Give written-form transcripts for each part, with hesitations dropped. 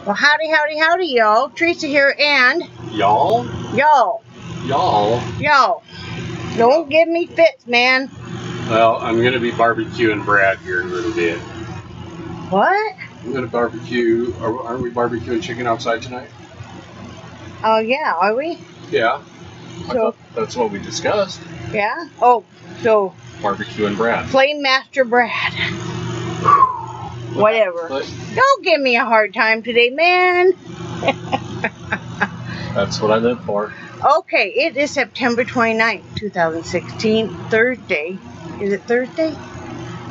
Well, howdy, howdy, howdy, y'all. Teresa here, and... Y'all? Y'all. Y'all? Y'all. Don't give me fits, man. Well, I'm going to be barbecuing Brad here in a little bit. What? I'm going to barbecue... Aren't we barbecuing chicken outside tonight? Oh, yeah, are we? Yeah. So, I thought that's what we discussed. Yeah? Oh, so... Barbecuing Brad. Flame Master Brad. Whatever. Don't give me a hard time today, man. That's what I live for. Okay, it is September 29th, 2016, Thursday. Is it Thursday?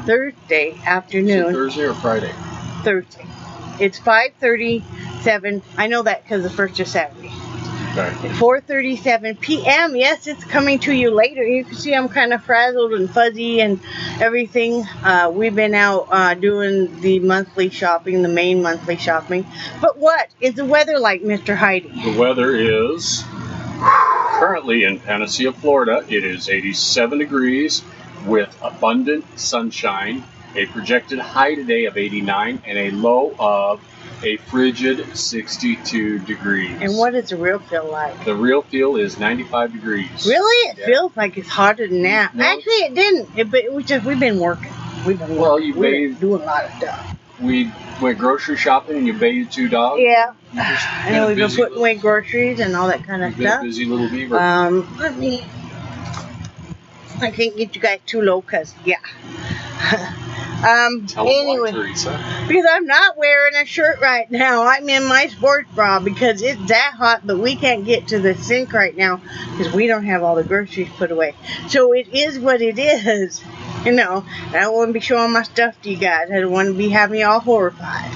Thursday afternoon. Is it Thursday or Friday? Thursday. It's 5:37. I know that because the first is Saturday. Okay. 4:37 p.m. Yes, it's coming to you later. You can see I'm kind of frazzled and fuzzy and everything. We've been out doing the monthly shopping, the main monthly shopping. But what is the weather like, Mr. Heide? The weather is currently in PANACEA, Florida. It is 87 degrees with abundant sunshine. A projected high today of 89 and a low of a frigid 62 degrees. And what does the real feel like? The real feel is 95 degrees. Really? It feels like it's hotter than that. No. Actually, it didn't. But we've been working. We've been working. We've been doing a lot of stuff. We went grocery shopping and you bathed 2 dogs. Yeah. I know we've been putting away groceries and all that kind of stuff. Busy little beaver. I can't get you guys too low because, yeah. Anyway, because I'm not wearing a shirt right now. I'm in my sports bra because it's that hot, but we can't get to the sink right now because we don't have all the groceries put away. So it is what it is. You know, I don't want to be showing my stuff to you guys. I don't want to be having you all horrified.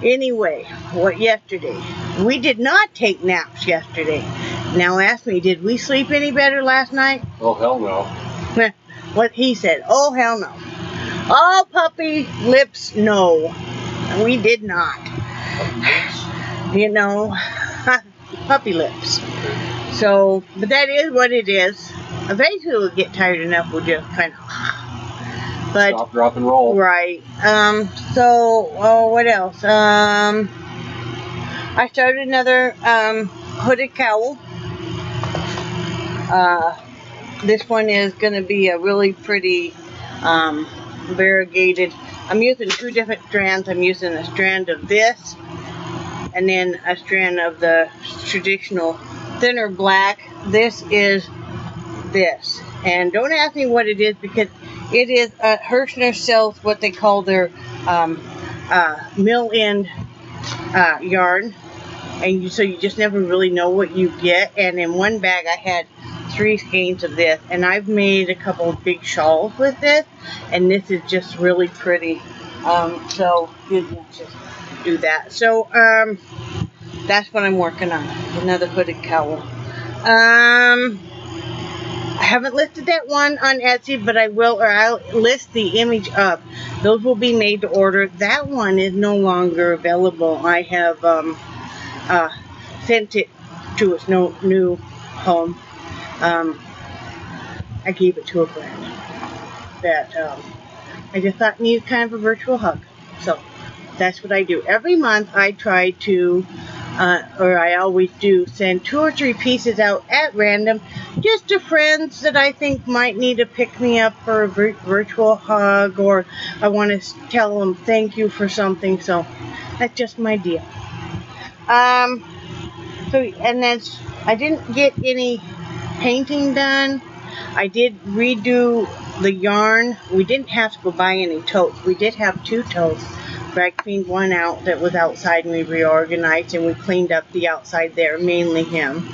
Anyway, yesterday? We did not take naps yesterday. Now ask me, did we sleep any better last night? Oh, hell no. What he said, oh, hell no. Oh, puppy lips, no. We did not. You know, puppy lips. So, but that is what it is. Eventually we'll get tired enough, we'll just kind of... But, stop, drop, and roll. Right. What else? I started another hooded cowl. This one is going to be a really pretty variegated. I'm using 2 different strands. I'm using a strand of this and then a strand of the traditional thinner black. This is this. And don't ask me what it is because it is Hirschner sells what they call their mill end yarn. And so you just never really know what you get. And in one bag I had 3 skeins of this, and I've made a couple of big shawls with this, and this is just really pretty. So you just do that. So that's what I'm working on, another hooded cowl. I haven't listed that one on Etsy, but I will, or I'll list the image up. Those will be made to order. That one is no longer available. I have sent it to its new home. I gave it to a friend that I just thought needed kind of a virtual hug. So that's what I do. Every month I try to, or I always do, send 2 or 3 pieces out at random just to friends that I think might need to pick me up for a virtual hug, or I want to tell them thank you for something. So that's just my deal. And that's, I didn't get any painting done. I did redo the yarn. We didn't have to go buy any totes. We did have 2 totes, but I cleaned one out that was outside and we reorganized and we cleaned up the outside there, mainly him.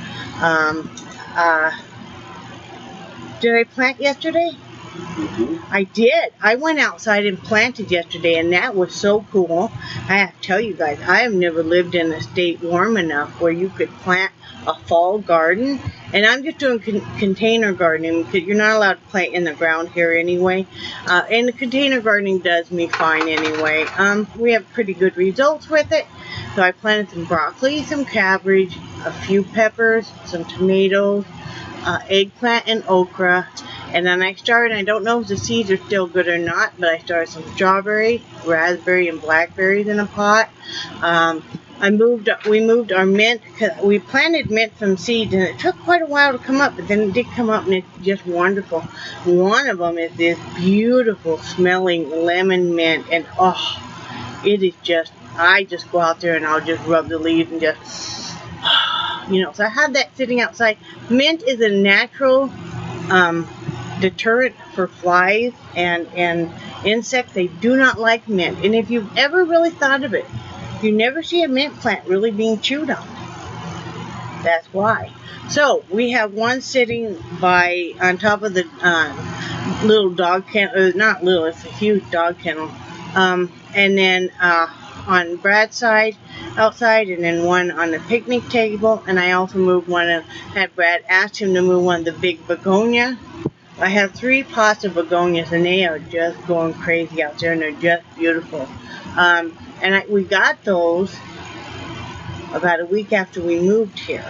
Did I plant yesterday? Mm-hmm. I did. I went outside and planted yesterday, and that was so cool. I have to tell you guys, I have never lived in a state warm enough where you could plant a fall garden. And I'm just doing container gardening because you're not allowed to plant in the ground here anyway. And the container gardening does me fine anyway. We have pretty good results with it. So I planted some broccoli, some cabbage, a few peppers, some tomatoes, eggplant and okra, And then I started, I don't know if the seeds are still good or not, but I started some strawberry, raspberry, and blackberries in a pot. We moved our mint, cause we planted mint from seeds, and it took quite a while to come up, but then it did come up, and it's just wonderful. One of them is this beautiful smelling lemon mint, and oh, it is just, I just go out there and I'll just rub the leaves and just, you know, so I have that sitting outside. Mint is a natural deterrent for flies and insects. They do not like mint, and if you've ever really thought of it, you never see a mint plant really being chewed on. That's why. So we have one sitting on top of the little dog kennel. Not little, it's a huge dog kennel. And then on Brad's side, outside, and then one on the picnic table. And I also moved had Brad asked him to move one of the big begonia. I have 3 pots of begonias, and they are just going crazy out there, and they're just beautiful. We got those about a week after we moved here,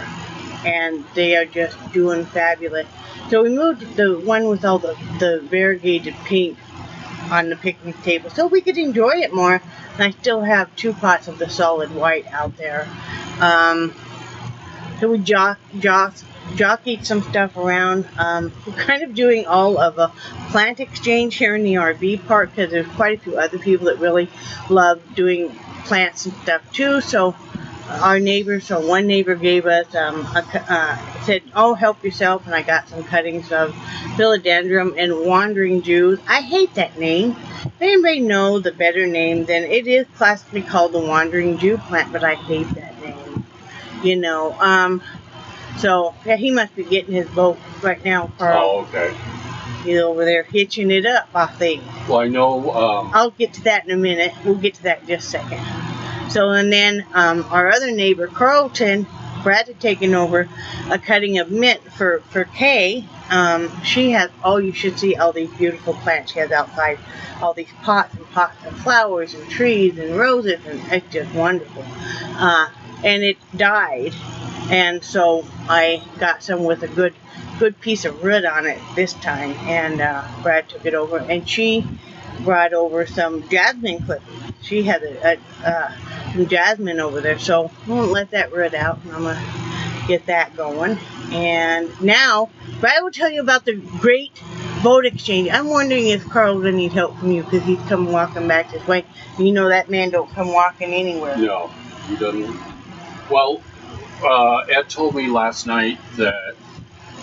and they are just doing fabulous. So we moved the one with all the variegated pink on the picnic table so we could enjoy it more, and I still have 2 pots of the solid white out there. So we jockeyed some stuff around. We're kind of doing all of a plant exchange here in the RV park because there's quite a few other people that really love doing plants and stuff too. So one neighbor gave us said, oh, help yourself, and I got some cuttings of philodendron and wandering Jews. I hate that name. If anybody knows the better name, then it is classically called the wandering Jew plant, but I hate that name. You know, so, yeah, he must be getting his boat right now, Carl. Oh, okay. He's over there hitching it up, I think. Well, I know... I'll get to that in a minute. We'll get to that in just a second. So, and then our other neighbor, Carlton, Brad had taken over a cutting of mint for Kay. She has, you should see all these beautiful plants she has outside. All these pots and pots of flowers and trees and roses, and it's just wonderful. And it died. And so I got some with a good piece of root on it this time, and Brad took it over, and she brought over some jasmine clippings. She had some jasmine over there, so I won't let that root out, and I'm going to get that going. And now, Brad will tell you about the great boat exchange. I'm wondering if Carl will need help from you, because he's come walking back this way. You know that man don't come walking anywhere. No, he doesn't. Well, Ed told me last night that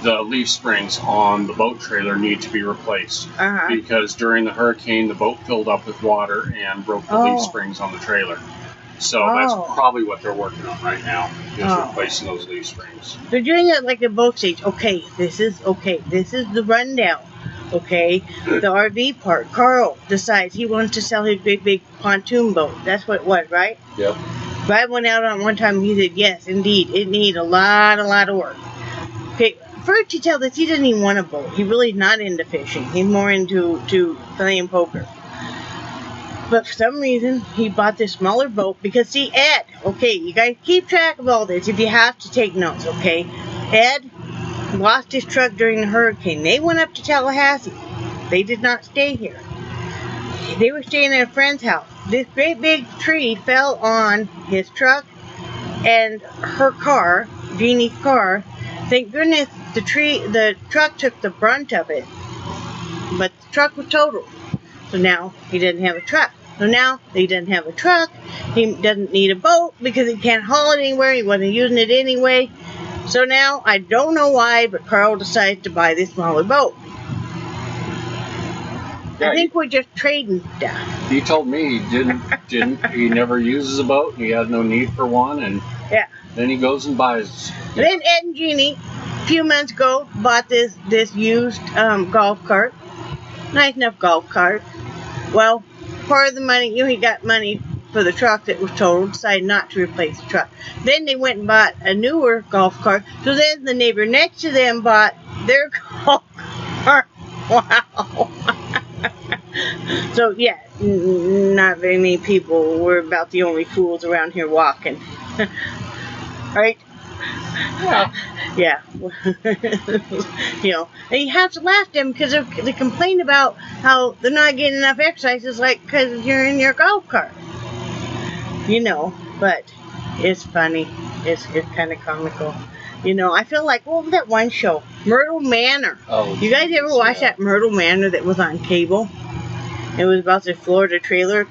the leaf springs on the boat trailer need to be replaced because during the hurricane the boat filled up with water and broke the leaf springs on the trailer. So that's probably what they're working on right now, is replacing those leaf springs. They're doing it like a boat stage. Okay, this is the rundown. Okay, the RV park. Carl decides he wants to sell his big pontoon boat. That's what it was, right? Yep. Brad went out on one time and he said, yes, indeed, it needs a lot of work. Okay, first he tells us he doesn't even want a boat. He really is not into fishing. He's more into playing poker. But for some reason, he bought this smaller boat because, see, Ed, okay, you guys keep track of all this if you have to take notes, okay? Ed lost his truck during the hurricane. They went up to Tallahassee. They did not stay here. They were staying at a friend's house. This great big tree fell on his truck and her car, Jeannie's car. Thank goodness the truck took the brunt of it, but the truck was totaled. So now he doesn't have a truck. So now he doesn't have a truck. He doesn't need a boat because he can't haul it anywhere. He wasn't using it anyway. So now I don't know why, but Carl decides to buy this smaller boat. Yeah, I think we're just trading stuff. He told me he never uses a boat and he has no need for one, and then he goes and buys. Yeah. Then Ed and Jeannie, a few months ago, bought this used golf cart. Nice enough golf cart. Well, part of the money, he got money for the truck that was totaled, decided not to replace the truck. Then they went and bought a newer golf cart. So then the neighbor next to them bought their golf cart. Wow. So, yeah, not very many people. We're about the only fools around here walking. Right? Yeah. Yeah. You know, and you have to laugh at them because they complain about how they're not getting enough exercise. It's like because you're in your golf cart. You know, but it's funny. It's kind of comical. You know, I feel like, what was that one show? Myrtle Manor. Oh, you guys ever watch that Myrtle Manor that was on cable? It was about the Florida trailer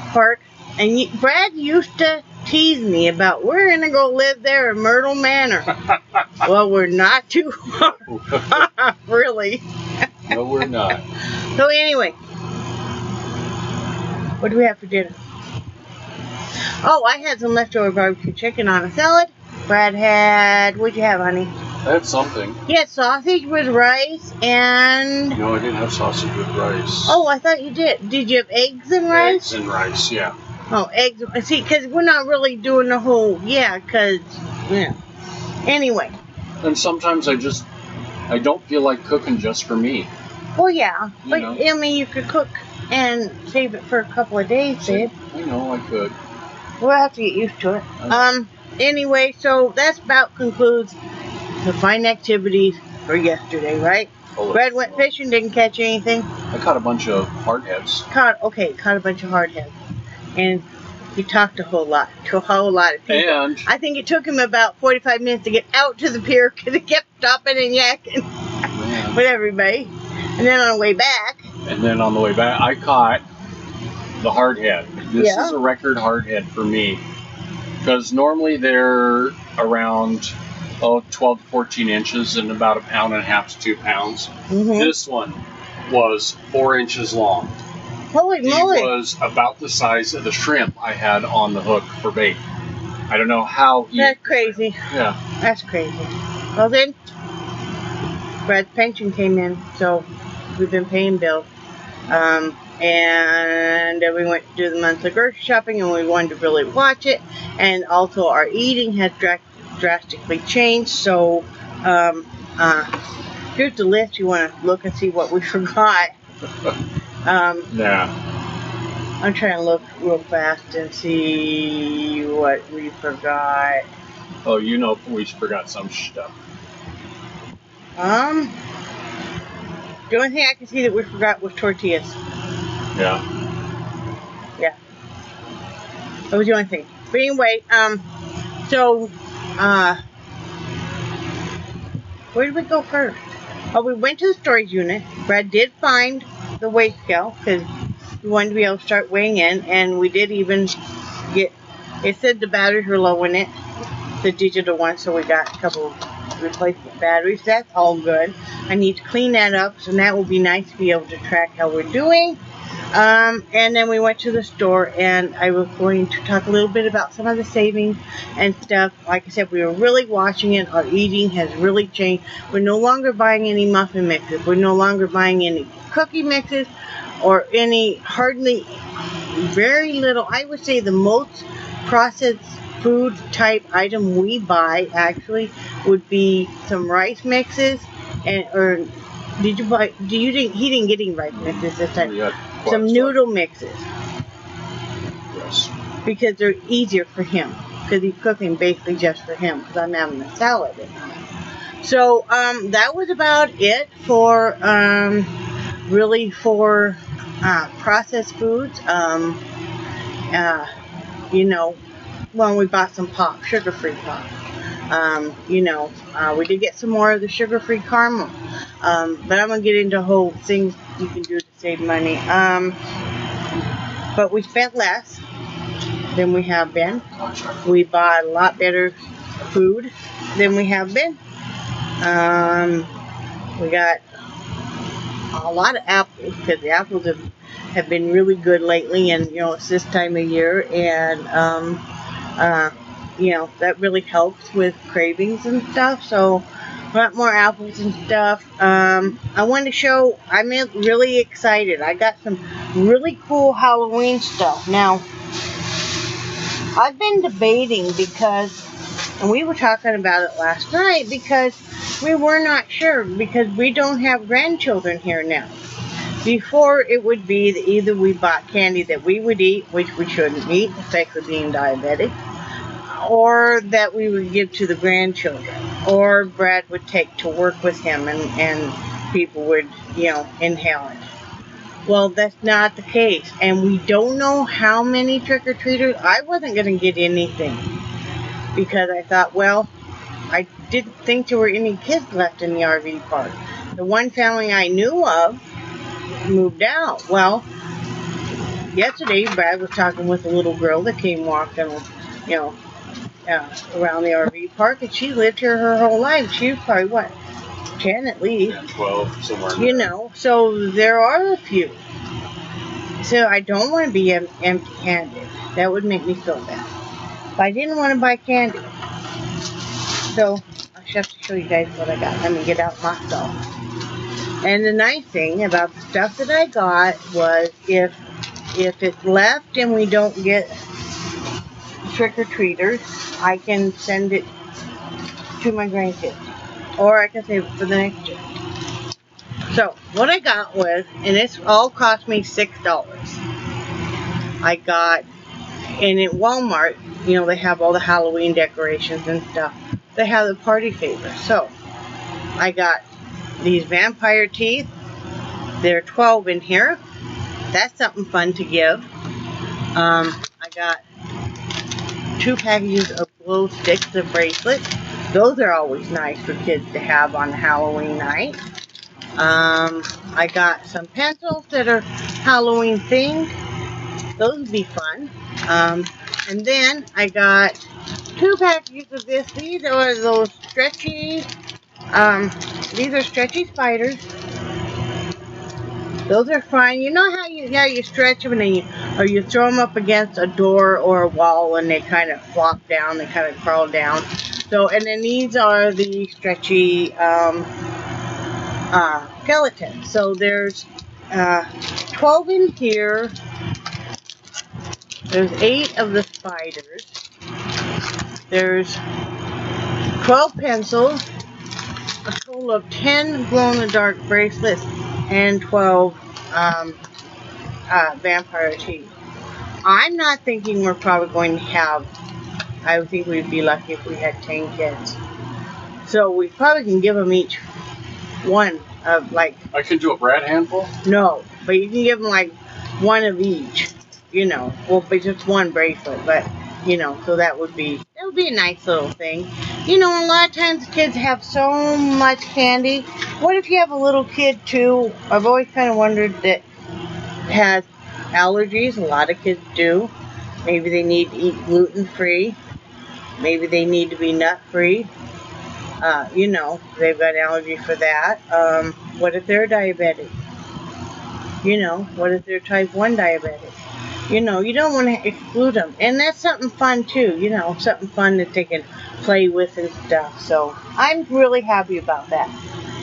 park. And Brad used to tease me about, we're going to go live there in Myrtle Manor. Well, we're not too far. Really. No, we're not. So anyway, what do we have for dinner? Oh, I had some leftover barbecue chicken on a salad. Brad had, what'd you have, honey? I had something. He had sausage with rice and... No, I didn't have sausage with rice. Oh, I thought you did. Did you have eggs and rice? Eggs and rice, yeah. Oh, eggs. See, because we're not really doing the whole, yeah, because, yeah. Anyway. And sometimes I don't feel like cooking just for me. Well, yeah. But, know. I mean, you could cook and save it for a couple of days, babe. I know I could. We'll have to get used to it. Anyway, so that's about concludes the fine activities for yesterday, right? Brad went fishing, didn't catch anything. I caught a bunch of hardheads. Caught a bunch of hardheads. And he talked to a whole lot of people. And I think it took him about 45 minutes to get out to the pier because he kept stopping and yakking with everybody. And then on the way back, I caught the hardhead. This is a record hardhead for me. Because normally they're around 12 to 14 inches and about 1.5 pounds to 2 pounds. Mm-hmm. This one was 4 inches long. Holy moly. He was about the size of the shrimp I had on the hook for bait. I don't know how he... That's crazy. Yeah. That's crazy. Well then, Brad's pension came in, so we've been paying bills. And we went to do the monthly grocery shopping and we wanted to really watch it. And also our eating has drastically changed. So here's the list. You want to look and see what we forgot. Yeah. I'm trying to look real fast and see what we forgot. Oh, you know we forgot some stuff. The only thing I can see that we forgot was tortillas. Yeah. Yeah. That was the only thing. But anyway, where did we go first? Oh, we went to the storage unit. Brad did find the weigh scale because we wanted to be able to start weighing in, and we did even get, it said the batteries were low in it, the digital one, so we got a couple replacement batteries. That's all good. I need to clean that up, so that will be nice to be able to track how we're doing. And then we went to the store, and I was going to talk a little bit about some of the savings and stuff. Like I said, we were really watching it. Our eating has really changed. We're no longer buying any muffin mixes. We're no longer buying any cookie mixes or any, very little. I would say the most processed food type item we buy actually would be some rice mixes, he didn't get any rice mixes this time. Some noodle mixes. Yes. Because they're easier for him. Because he's cooking basically just for him. Because I'm having a salad at home. So, that was about it for, really for, processed foods. We bought some pop, sugar-free pop. We did get some more of the sugar-free caramel. But I'm going to get into whole things you can do to save money. But we spent less than we have been. We bought a lot better food than we have been. We got a lot of apples because the apples have been really good lately, and it's this time of year, and that really helps with cravings and stuff. So a lot more apples and stuff. I wanted to show, I'm really excited. I got some really cool Halloween stuff. Now, I've been debating and we were talking about it last night because we were not sure because we don't have grandchildren here now. Before, it would be that either we bought candy that we would eat, which we shouldn't eat, especially being diabetic, or that we would give to the grandchildren, or Brad would take to work with him and people would, inhale it. Well, that's not the case, and we don't know how many trick-or-treaters. I wasn't going to get anything because I thought, well, I didn't think there were any kids left in the RV park. The one family I knew of moved out. Well, yesterday Brad was talking with a little girl that came walking, around the RV park, and she lived here her whole life. She was probably, what, 10 at least? 10, 12, somewhere. So there are a few. So I don't want to be empty-handed. That would make me feel bad. But I didn't want to buy candy. So I have to show you guys what I got. Let me get out my stuff. And the nice thing about the stuff that I got was if it's left and we don't get trick-or-treaters, I can send it to my grandkids. Or I can save it for the next year. So, what I got was, and this all cost me $6. I got, and at Walmart, they have all the Halloween decorations and stuff. They have the party favors. So, I got these vampire teeth. There are 12 in here. That's something fun to give. I got 2 packages of glow sticks, the bracelets. Those are always nice for kids to have on Halloween night. I got some pencils that are Halloween themed. Those would be fun. And then I got 2 packages of this. These are those stretchy, these are stretchy spiders. Those are fine. You know how you stretch them and then you throw them up against a door or a wall and they kind of flop down, they kind of crawl down. So, and then these are the stretchy skeletons. So there's 12 in here. There's 8 of the spiders. There's 12 pencils, a total of 10 glow-in-the-dark bracelets, and 12 vampire teeth. I'm not thinking we're probably going to have, I would think we'd be lucky if we had 10 kids. So we probably can give them each one of like... I can do a Brad handful? No, but you can give them like one of each, well, but just one bracelet, but, so that would be a nice little thing. A lot of times kids have so much candy. What if you have a little kid too? I've always kind of wondered that has allergies. A lot of kids do. Maybe they need to eat gluten-free. Maybe they need to be nut-free. They've got allergy for that. What if they're diabetic? What if they're type 1 diabetic? You don't want to exclude them. And that's something fun too, something fun that they can play with and stuff. So I'm really happy about that.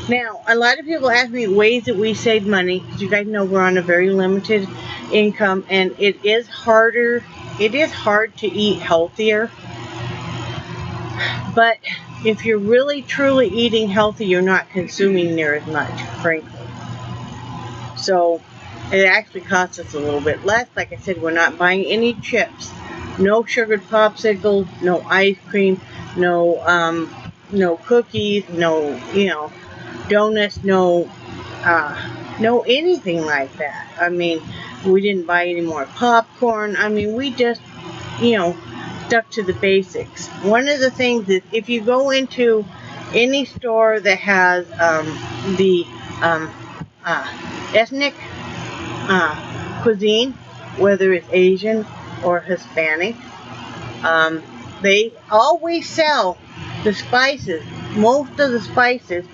Now, a lot of people ask me ways that we save money, because you guys know we're on a very limited income, and it is hard to eat healthier. But if you're really truly eating healthy, you're not consuming near as much, frankly. So it actually costs us a little bit less. Like I said, we're not buying any chips, no sugared popsicles, no ice cream, no cookies, no donuts, no anything like that. I mean, we didn't buy any more popcorn. I mean, we just stuck to the basics. One of the things is if you go into any store that has the ethnic cuisine, whether it's Asian or Hispanic, they always sell the spices, most of the spices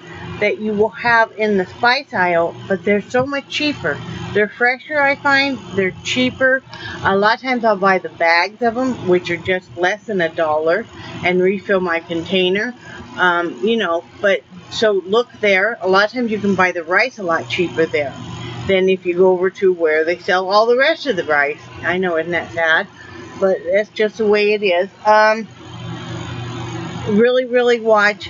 that you will have in the spice aisle, but they're so much cheaper. They're fresher, I find. They're cheaper. A lot of times I'll buy the bags of them, which are just less than $1, and refill my container. But so look there. A lot of times you can buy the rice a lot cheaper there than if you go over to where they sell all the rest of the rice. I know, isn't that sad? But that's just the way it is. Really, really watch.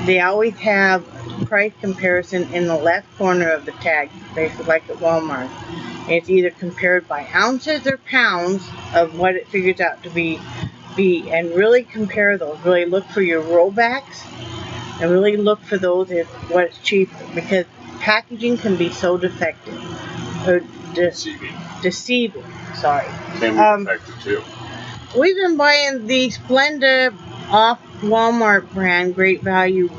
They always have price comparison in the left corner of the tag, basically like at Walmart. It's either compared by ounces or pounds of what it figures out to be be, and really compare those. Really look for your rollbacks, and really look for those if what's cheaper, because packaging can be so defective or deceiving. Sorry. Can be defective too. We've been buying the Splenda off Walmart brand, Great Value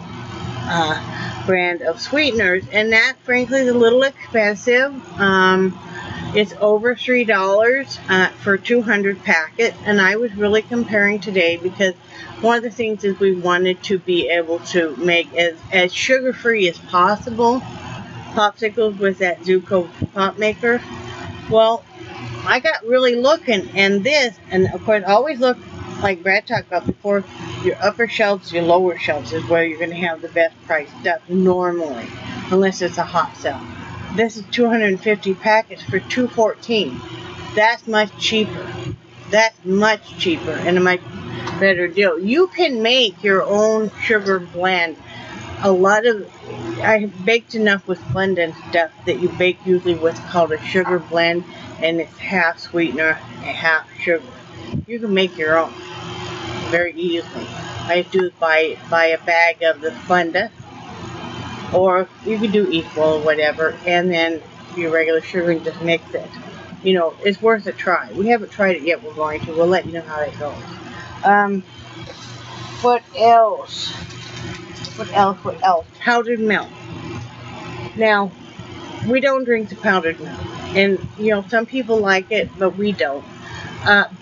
brand of sweeteners, and that frankly is a little expensive. It's over $3 for 200 packet, and I was really comparing today because one of the things is we wanted to be able to make as sugar-free as possible popsicles with that Zuko pop maker. Well, I got really looking, and this, and of course always look, like Brad talked about before, your upper shelves, your lower shelves is where you're going to have the best price stuff normally, unless it's a hot sale. This is 250 packets for $2.14. That's much cheaper. That's much cheaper and a much better deal. You can make your own sugar blend. I baked enough with Splenda and stuff that you bake usually what's called a sugar blend, and it's half sweetener and half sugar. You can make your own very easily. I do buy a bag of the Splenda, or you can do equal or whatever, and then your regular sugar and just mix it. You know, it's worth a try. We haven't tried it yet. We're going to. We'll let you know how it goes. What else? What else? Powdered milk. Now, we don't drink the powdered milk, and you know some people like it, but we don't.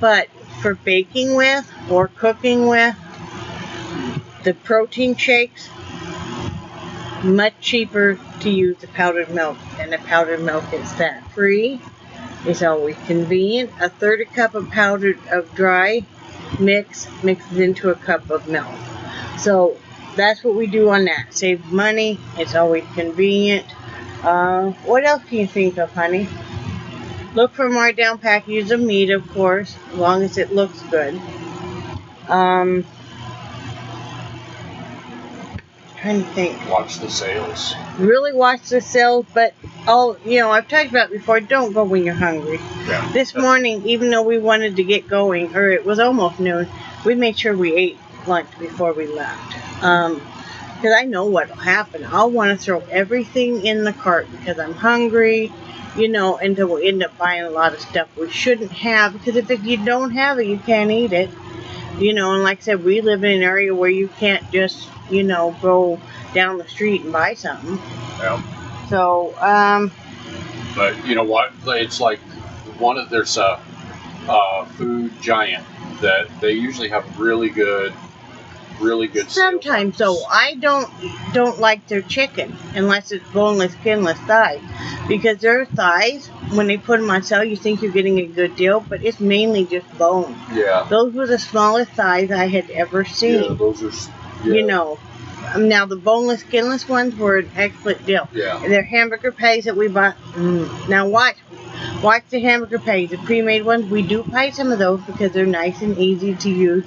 But for baking with or cooking with, the protein shakes, much cheaper to use the powdered milk, and the powdered milk is fat-free. It's always convenient. A third a cup of dry mixes into a cup of milk. So that's what we do on that. Save money. It's always convenient. What else can you think of, honey? Look for markdown packages of meat, of course, as long as it looks good. Trying to think. Watch the sales. Really watch the sales, but I've talked about it before, don't go when you're hungry. Yeah. This morning, even though we wanted to get going, or it was almost noon, we made sure we ate lunch before we left. Because I know what'll happen. I'll want to throw everything in the cart because I'm hungry, until we end up buying a lot of stuff we shouldn't have, because if you don't have it, you can't eat it. And like I said, we live in an area where you can't just, go down the street and buy something. Yeah. So, but you know what? It's like there's a food giant that they usually have really good sometimes sales. So I don't like their chicken unless it's boneless, skinless thighs, because their thighs, when they put them on sale, you think you're getting a good deal, but it's mainly just bone. Yeah. Those were the smallest thighs I had ever seen. Yeah, those are. Yeah. Now the boneless, skinless ones were an excellent deal. Yeah. And they're hamburger patties that we bought. Now watch the hamburger patties, the pre-made ones. We do buy some of those because they're nice and easy to use.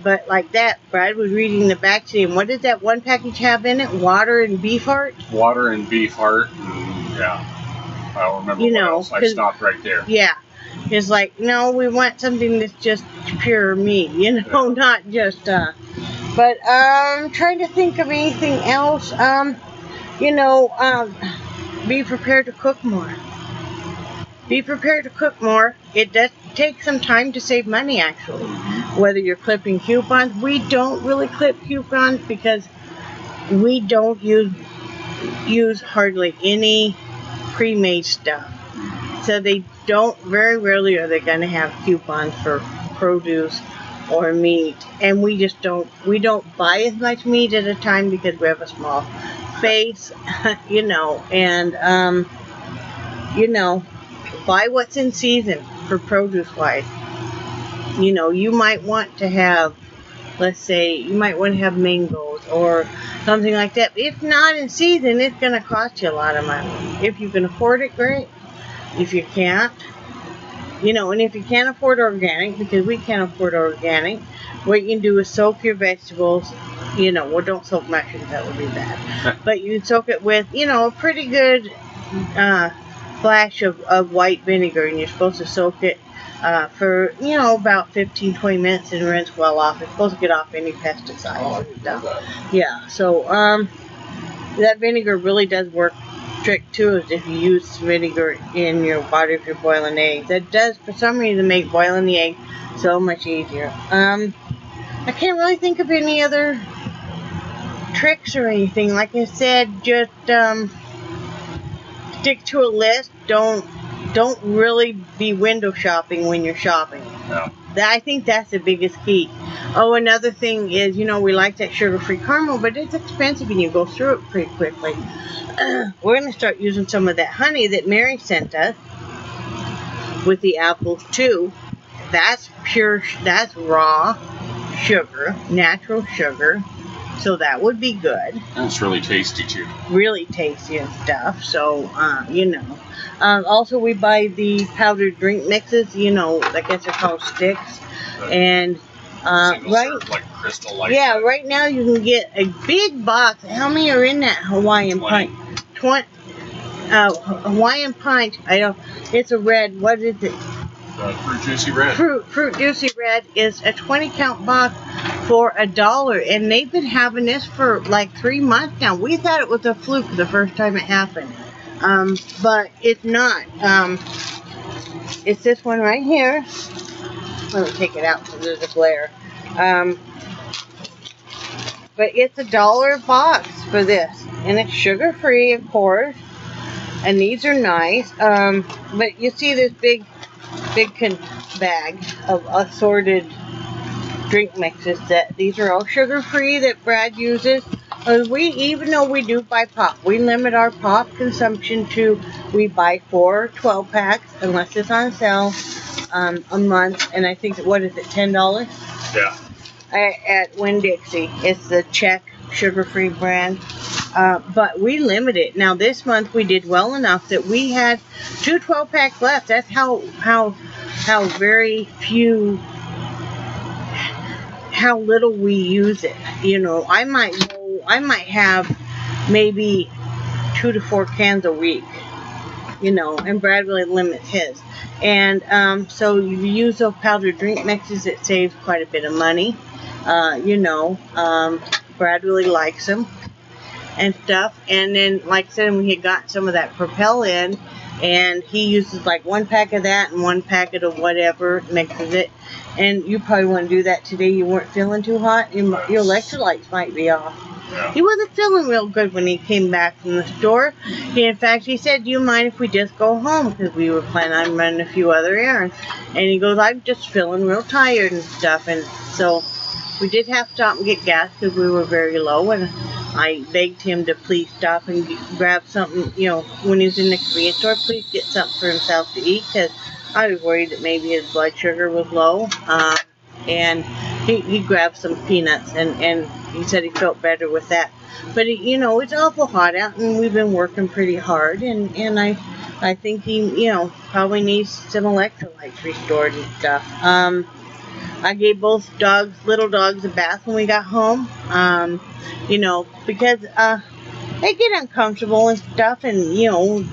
But like that, Brad was reading the back today, and what did that one package have in it? Water and beef heart? Water and beef heart, and yeah. I don't remember what else. I stopped right there. Yeah. It's like, no, we want something that's just pure meat, not just, but I'm trying to think of anything else. Be prepared to cook more. Be prepared to cook more. It does take some time to save money, actually. Whether you're clipping coupons, we don't really clip coupons because we don't use hardly any pre-made stuff. So they don't, very rarely are they going to have coupons for produce or meat. And we don't buy as much meat at a time because we have a small space, and, buy what's in season for produce-wise. You might want to have, let's say, mangoes or something like that. If not in season, it's going to cost you a lot of money. If you can afford it, great. If you can't, and if you can't afford organic, because we can't afford organic, what you can do is soak your vegetables, don't soak mushrooms, that would be bad. But you soak it with, a pretty good splash of white vinegar, and you're supposed to soak it for, you know, about 15-20 minutes and rinse well off. It's supposed to get off any pesticides and stuff. Yeah, so that vinegar really does work. Trick too is if you use vinegar in your water if you're boiling eggs. That does, for some reason, make boiling the egg so much easier. I can't really think of any other tricks or anything. Like I said, just stick to a list. Don't really be window shopping when you're shopping. No. I think that's the biggest key. Oh, another thing is, you know, we like that sugar-free caramel, but it's expensive and you go through it pretty quickly. We're going to start using some of that honey that Mary sent us with the apples too. That's pure, that's raw sugar, natural sugar. So that would be good. And it's really tasty too. Really tasty and stuff. So, you know. Also, we buy the powdered drink mixes. You know, I guess they're called sticks. And serve, like crystal light. Yeah, right now you can get a big box. How many are in that Hawaiian 20. pint? Hawaiian pint. I don't. It's a red. What is it? Fruit Juicy Red. Fruit Juicy Red is a 20-count box for $1, and they've been having this for like 3 months now. We thought it was a fluke the first time it happened, but it's not. It's this one right here. Let me take it out because there's a glare. But it's $1 box for this, and it's sugar-free, of course. And these are nice. But you see this big bag of assorted drink mixes. That these are all sugar-free that Brad uses. Even though we do buy pop, we limit our pop consumption to, we buy 4 12-packs unless it's on sale a month. And I think, what is it, $10? Yeah. At Winn-Dixie. It's the Czech sugar-free brand. But we limit it. Now this month we did well enough that we had 2 12-packs left. That's how very few, how little we use it. You know, I might have maybe 2 to 4 cans a week. You know, and Brad really limits his. And so you use those powdered drink mixes, it saves quite a bit of money. You know, Brad really likes them and stuff. And then, like I said, we had got some of that Propel in, and he uses like 1 pack of that and 1 packet of whatever, mixes it. And you probably want to do that today. You weren't feeling too hot. Your electrolytes might be off. Yeah. He wasn't feeling real good when he came back from the store. In fact, he said, "Do you mind if we just go home?" Because we were planning on running a few other errands. And he goes, "I'm just feeling real tired and stuff." And so we did have to stop and get gas because we were very low. And I begged him to please stop and grab something, you know, when he was in the convenience store, please get something for himself to eat, because I was worried that maybe his blood sugar was low. And he grabbed some peanuts, and he said he felt better with that. But, you know, it's awful hot out, and we've been working pretty hard, and I think he, you know, probably needs some electrolytes restored and stuff. I gave both little dogs a bath when we got home, you know, because they get uncomfortable and stuff, and, you know,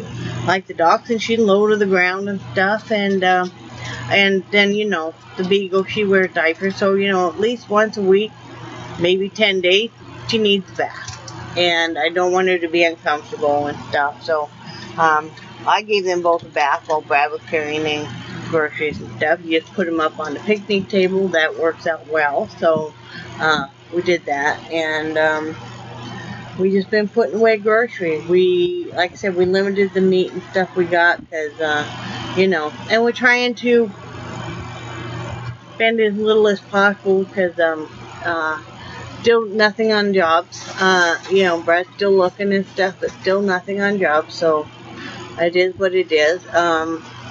like the dachshund, she's low to the ground and stuff, and then, you know, the beagle, she wears diapers, so, you know, at least once a week, maybe 10 days, she needs a bath, and I don't want her to be uncomfortable and stuff, so I gave them both a bath while Brad was carrying in groceries and stuff. You just put them up on the picnic table. That works out well, so we did that, and we just been putting away groceries. We, like I said, we limited the meat and stuff we got, because you know, and we're trying to spend as little as possible, because still nothing on jobs. You know, Brad's still looking and stuff, but still nothing on jobs, so it is what it is.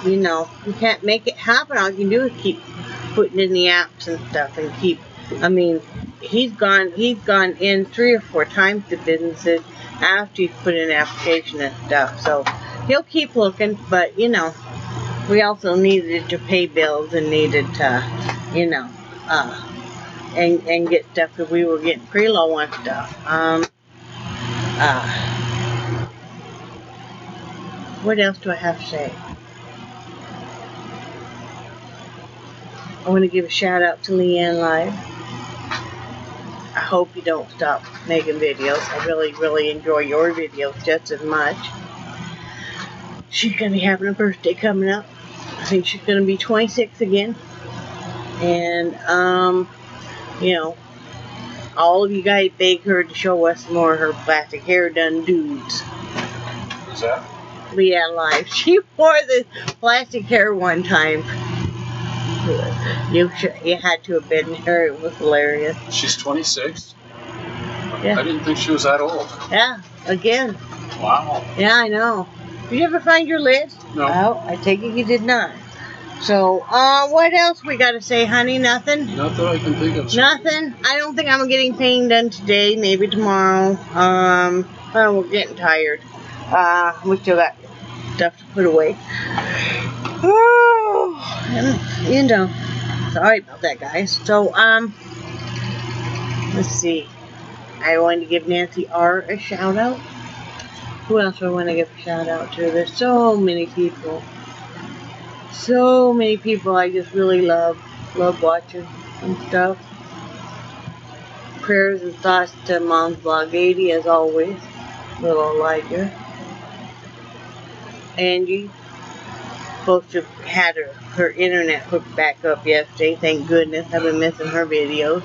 You know, you can't make it happen. All you can do is keep putting in the apps and stuff, and keep, I mean, he's gone in 3 or 4 times to businesses after he's put in an application and stuff, so he'll keep looking. But, you know, we also needed to pay bills and needed to, you know, and get stuff, because we were getting pretty low on stuff. What else do I have to say? I want to give a shout out to Leanne Live. I hope you don't stop making videos. I really, really enjoy your videos just as much. She's going to be having a birthday coming up. I think she's going to be 26 again. And, you know, all of you guys beg her to show us more of her plastic hair done dudes. Who's that? Leanne Live. She wore the plastic hair one time. You had to have been her. It was hilarious. She's 26? Yeah. I didn't think she was that old. Yeah, again. Wow. Yeah, I know. Did you ever find your list? No. Oh, I take it you did not. So, what else we got to say, honey? Nothing? Not that I can think of. Nothing? I don't think I'm getting painting done today. Maybe tomorrow. Well, we're getting tired. We still got stuff to put away. Oh, and, you know, sorry about that, guys. So, let's see. I wanted to give Nancy R a shout out. Who else do I want to give a shout out to? There's so many people. So many people I just really love watching and stuff. Prayers and thoughts to Mom's Vlog 80 as always. Little Elijah. Angie. Supposed to had her internet hooked back up yesterday. Thank goodness. I've been missing her videos.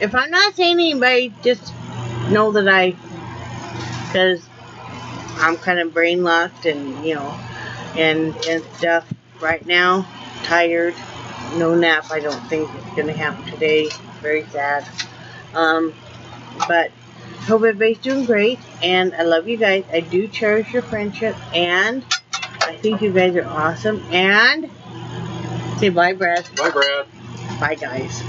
If I'm not saying anybody, just know that because I'm kind of brain locked and, you know, and stuff right now. Tired. No nap. I don't think it's going to happen today. Very sad. But hope everybody's doing great. And I love you guys. I do cherish your friendship. And I think you guys are awesome. And say bye, Brad. Bye, Brad. Bye, guys.